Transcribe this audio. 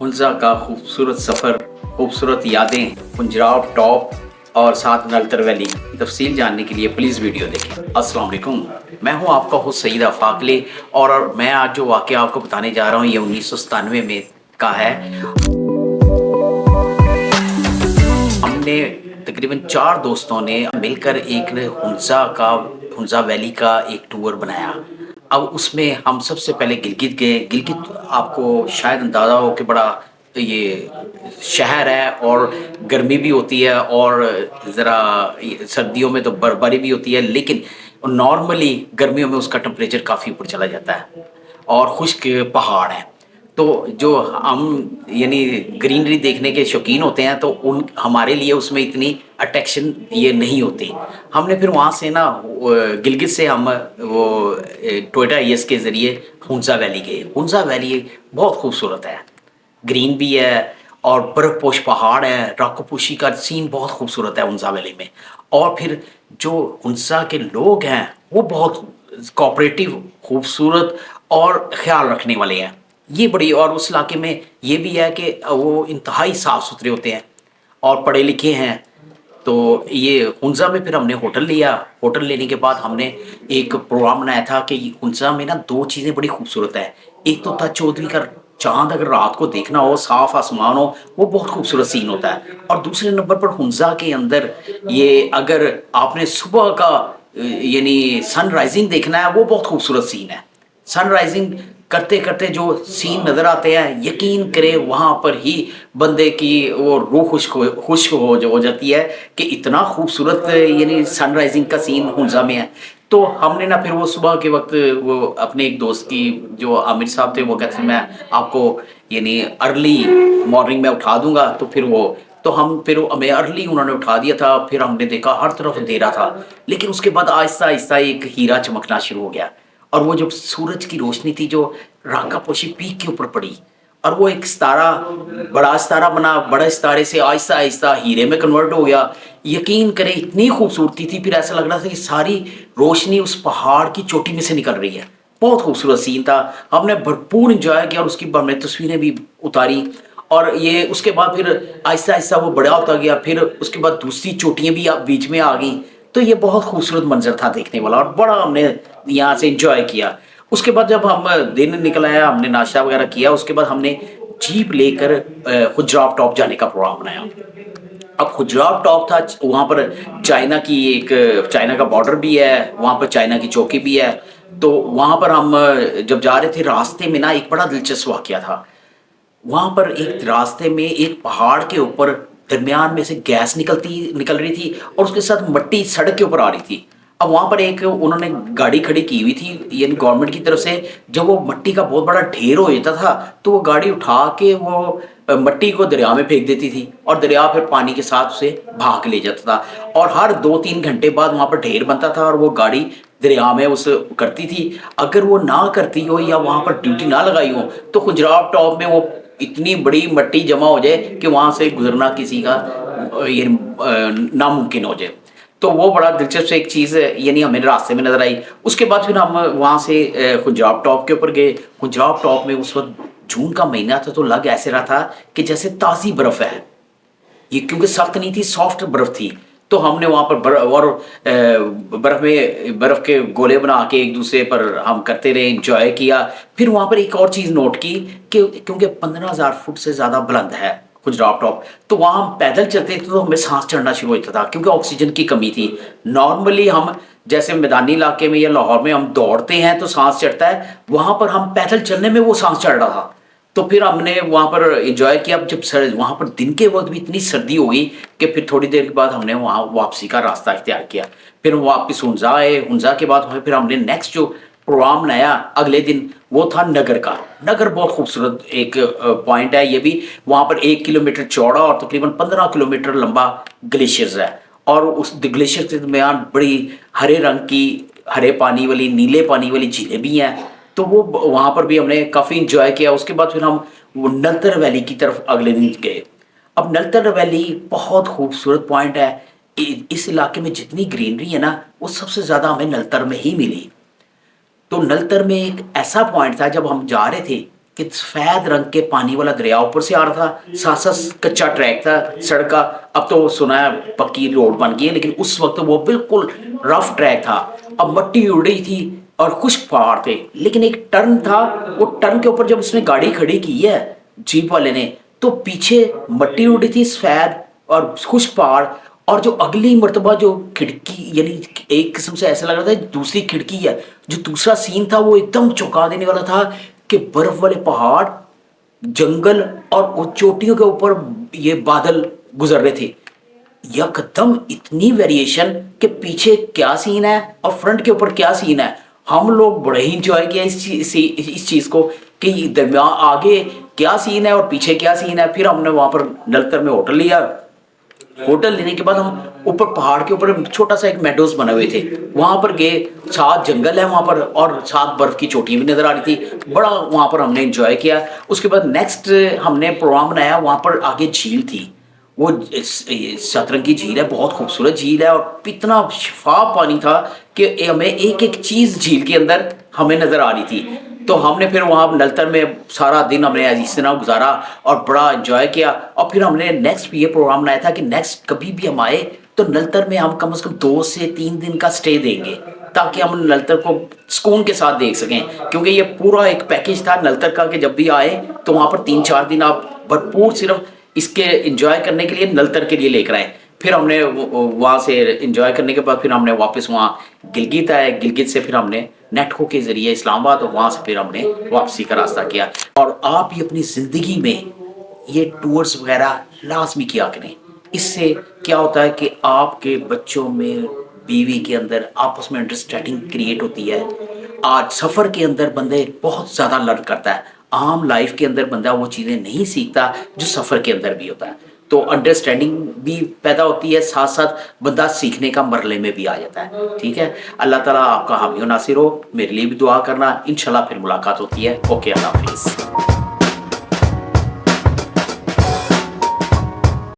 हुंज़ा का खूबसूरत सफ़र, खूबसूरत यादें, पुंजराव टॉप और साथ नलतर वैली की तफसील जानने के लिए प्लीज़ वीडियो देखें। अस्सलाम वालेकुम, मैं हूं आपका होस्ट सईद आफाकले और मैं आज जो वाक़या आपको बताने जा रहा हूं ये 1997 में का है। हमने तकरीबन 4 दोस्तों ने मिलकर एक हुंज़ा वैली का एक टूर बनाया। अब उसमें हम सबसे पहले गिलगित गए। गिलगित आपको शायद अंदाज़ा हो कि बड़ा ये शहर है और गर्मी भी होती है और ज़रा सर्दियों में तो बर्फ़बारी भी होती है, लेकिन नॉर्मली गर्मियों में उसका टेम्परेचर काफ़ी ऊपर चला जाता है और खुश्क पहाड़ हैं। तो जो हम यानी ग्रीनरी देखने के शौकीन होते हैं तो उन हमारे लिए उसमें इतनी अट्रैक्शन ये नहीं होती। हमने फिर वहाँ से ना गिलगित से हम वो टोयोटा ईएस के ज़रिए हुंज़ा वैली गए। हुंज़ा वैली बहुत खूबसूरत है, ग्रीन भी है और बर्फ़पोश पहाड़ है, राकोपुशी का सीन बहुत खूबसूरत है हुंज़ा वैली में। और फिर जो हुंज़ा के लोग हैं वो बहुत कोऑपरेटिव, खूबसूरत और ख़्याल रखने वाले हैं। ये बड़ी और उस इलाके में ये भी है कि वो इंतहाई साफ़ सुथरे होते हैं और पढ़े लिखे हैं। तो ये हुंज़ा में फिर हमने होटल लिया। होटल लेने के बाद हमने एक प्रोग्राम बनाया था कि हुंज़ा में ना 2 चीज़ें बड़ी खूबसूरत हैं। एक तो था चौधरी का चाँद, अगर रात को देखना हो, साफ़ आसमान हो, वो बहुत खूबसूरत सीन होता है। और दूसरे नंबर पर हुंज़ा के अंदर ये अगर आपने सुबह का यानी सनराइज़िंग देखना है, वो बहुत खूबसूरत सीन है। सनराइजिंग करते करते जो सीन नज़र आते हैं, यकीन करें वहाँ पर ही बंदे की वो रूह खुश्क हो जाती है कि इतना खूबसूरत यानी सनराइजिंग का सीन हुंज़ा में है। तो हमने ना फिर वो सुबह के वक्त वो अपने एक दोस्त की जो आमिर साहब थे वो कहते थे मैं आपको यानी अर्ली मॉर्निंग में उठा दूंगा। तो फिर वो तो हम फिर हमें अर्ली उन्होंने उठा दिया था। फिर हमने देखा हर तरफ अंधेरा था, लेकिन उसके बाद आहिस्ता आहिस्ता एक हीरा चमकना शुरू हो गया और वो जब सूरज की रोशनी थी जो राकापोशी पीक के ऊपर पड़ी और वो एक सितारा, बड़ा सितारा बना, बड़े सितारे से आहिस्ता आहिस्ता हीरे में कन्वर्ट हो गया। यकीन करें इतनी खूबसूरती थी, फिर ऐसा लग रहा था कि सारी रोशनी उस पहाड़ की चोटी में से निकल रही है। बहुत खूबसूरत सीन था, हमने भरपूर इंजॉय किया और उसकी हमने तस्वीरें भी उतारी। और ये उसके बाद फिर आहिस्ता आहिस्ता वो बड़ा होता गया, फिर उसके बाद दूसरी चोटियाँ भी बीच में आ गई। तो ये बहुत खूबसूरत मंजर था देखने वाला और बड़ा हमने यहाँ से एंजॉय किया। उसके बाद जब हम दिन निकल आया, हमने नाश्ता वगैरह किया, उसके बाद हमने जीप लेकर खुजराव टॉप जाने का प्रोग्राम बनाया। अब खुजराव टॉप था, वहाँ पर चाइना की एक चाइना का बॉर्डर भी है, वहाँ पर चाइना की चौकी भी है। तो वहाँ पर हम जब जा रहे थे रास्ते में ना एक बड़ा दिलचस्प वाक़या था। वहाँ पर एक रास्ते में एक पहाड़ के ऊपर दरमियान में से गैस निकल रही थी और उसके साथ मट्टी सड़क के ऊपर आ रही थी। अब वहाँ पर एक उन्होंने गाड़ी खड़ी की हुई थी यानी गवर्नमेंट की तरफ से। जब वो मट्टी का बहुत बड़ा ढेर हो जाता था तो वो गाड़ी उठा के वो मट्टी को दरिया में फेंक देती थी और दरिया फिर पानी के साथ उसे बहा के ले जाता था। और हर 2-3 घंटे बाद वहाँ पर ढेर बनता था और वो गाड़ी दरिया में उस करती थी। अगर वो ना करती हो या वहाँ पर ड्यूटी ना लगाई हो तो खुजराव टॉप में वो इतनी बड़ी मट्टी जमा हो जाए कि वहाँ से गुजरना किसी का ये नामुमकिन हो जाए। तो वो बड़ा दिलचस्प एक चीज़ यानी हमें रास्ते में नज़र आई। उसके बाद फिर हम वहाँ से खुजराव टॉप के ऊपर गए। खुजराव टॉप में उस वक्त जून का महीना था तो लग ऐसे रहा था कि जैसे ताज़ी बर्फ़ है। ये क्योंकि सख्त नहीं थी, सॉफ्ट बर्फ़ थी। तो हमने वहाँ पर बर्फ़ के गोले बना के एक दूसरे पर हम करते रहे, एंजॉय किया। फिर वहाँ पर एक और चीज़ नोट की कि क्योंकि 15,000 फुट से ज़्यादा बुलंद है खुजराव टॉप, तो वहाँ हम पैदल चलते थे तो हमें सांस चढ़ना शुरू हो जाता था क्योंकि ऑक्सीजन की कमी थी। नॉर्मली हम जैसे मैदानी इलाके में या लाहौर में हम दौड़ते हैं तो सांस चढ़ता है, वहाँ पर हम पैदल चलने में वो सांस चढ़ रहा था। तो फिर हमने वहाँ पर एंजॉय किया। अब जब वहाँ पर दिन के वक्त भी इतनी सर्दी हो गई कि फिर थोड़ी देर के बाद हमने वहाँ वापसी का रास्ता इख्तियार किया। फिर वापस हुंज़ा आए। हुंज़ा के बाद फिर हमने नेक्स्ट जो प्रोग्राम बनाया अगले दिन वो था नगर का। नगर बहुत खूबसूरत एक पॉइंट है ये भी। वहाँ पर 1 किलोमीटर चौड़ा और तकरीबन 15 किलोमीटर लंबा ग्लेशियर्स है और उस ग्लेशियर के दरमियान बड़ी हरे रंग की, हरे पानी वाली, नीले पानी वाली झीलें भी हैं। तो वो वहाँ पर भी हमने काफ़ी इंजॉय किया। उसके बाद फिर हम वो नलतर वैली की तरफ अगले दिन गए। अब नलतर वैली बहुत खूबसूरत पॉइंट है। इस इलाके में जितनी ग्रीनरी है ना वो सबसे ज़्यादा हमें नलतर में ही मिली। तो नलतर में एक ऐसा पॉइंट था जब हम जा रहे थे कि एक सफ़ेद रंग के पानी वाला दरिया ऊपर से आ रहा था, साथ साथ कच्चा ट्रैक था सड़क का। अब तो सुना है पक्की रोड बन गई है, लेकिन उस वक्त वो बिल्कुल रफ ट्रैक था। अब मट्टी उड़ रही थी और खुश्क पहाड़ थे, लेकिन एक टर्न था, वो टर्न के ऊपर जब उसने गाड़ी खड़ी की है जीप वाले ने, तो पीछे मट्टी उड़ी थी सफ़ेद और खुश्क पहाड़, और जो अगली मर्तबा जो खिड़की, यानी एक किस्म से ऐसा लग रहा था दूसरी खिड़की है, जो दूसरा सीन था वो एकदम चौंका देने वाला था कि बर्फ वाले पहाड़, जंगल और वो चोटियों के ऊपर ये बादल गुजर रहे थे। यकदम इतनी वेरिएशन कि पीछे क्या सीन है और फ्रंट के ऊपर क्या सीन है। हम लोग बड़े ही इंजॉय किया इस चीज़ को कि दरमियान आगे क्या सीन है और पीछे क्या सीन है। फिर हमने वहाँ पर नलतर में होटल लिया। होटल लेने के बाद हम ऊपर पहाड़ के ऊपर छोटा सा एक मेडोज बने हुए थे, वहाँ पर गए। साथ जंगल है वहाँ पर और साथ बर्फ़ की चोटियाँ भी नज़र आ रही थी। बड़ा वहाँ पर हमने इंजॉय किया। उसके बाद नेक्स्ट हमने प्रोग्राम बनाया, वहाँ पर आगे झील थी, वो सतरंगी झील है, बहुत खूबसूरत झील है और इतना शफाफ पानी था कि हमें एक एक चीज़ झील के अंदर हमें नज़र आ रही थी। तो हमने फिर वहाँ नलतर में सारा दिन हमने इस तरह गुजारा और बड़ा इन्जॉय किया। और फिर हमने नेक्स्ट ये प्रोग्राम बनाया था कि नेक्स्ट कभी भी हम आए तो नलतर में हम कम से कम 2 से 3 दिन का स्टे देंगे, ताकि हम नलतर को सुकून के साथ देख सकें। क्योंकि ये पूरा एक पैकेज था नलतर का कि जब भी आए तो वहाँ पर 3-4 दिन आप भरपूर सिर्फ इसके इंजॉय करने के लिए नलतर के लिए लेकर आए। फिर हमने वहाँ से इंजॉय करने के बाद फिर हमने वापस वहाँ गिलगित आए। गिलगित से फिर हमने नेटको के ज़रिए इस्लामाबाद, और वहाँ से फिर हमने वापसी का रास्ता किया। और आप ये अपनी ज़िंदगी में ये टूर्स वगैरह लाजमी किया करें। इससे क्या होता है कि आपके बच्चों में, बीवी के अंदर आपस में अंडरस्टैंडिंग क्रिएट होती है। आज सफ़र के अंदर बंदे बहुत ज़्यादा लर्न करता है। आम लाइफ के अंदर बंदा वो चीज़ें नहीं सीखता जो सफ़र के अंदर भी होता है। तो अंडरस्टैंडिंग भी पैदा होती है, साथ साथ बंदा सीखने का मरले में भी आ जाता है। ठीक है, अल्लाह ताला आपका हामी और नासिर हो। मेरे लिए भी दुआ करना। इंशाल्लाह फिर मुलाकात होती है। ओके, अल्लाह हाफिज़।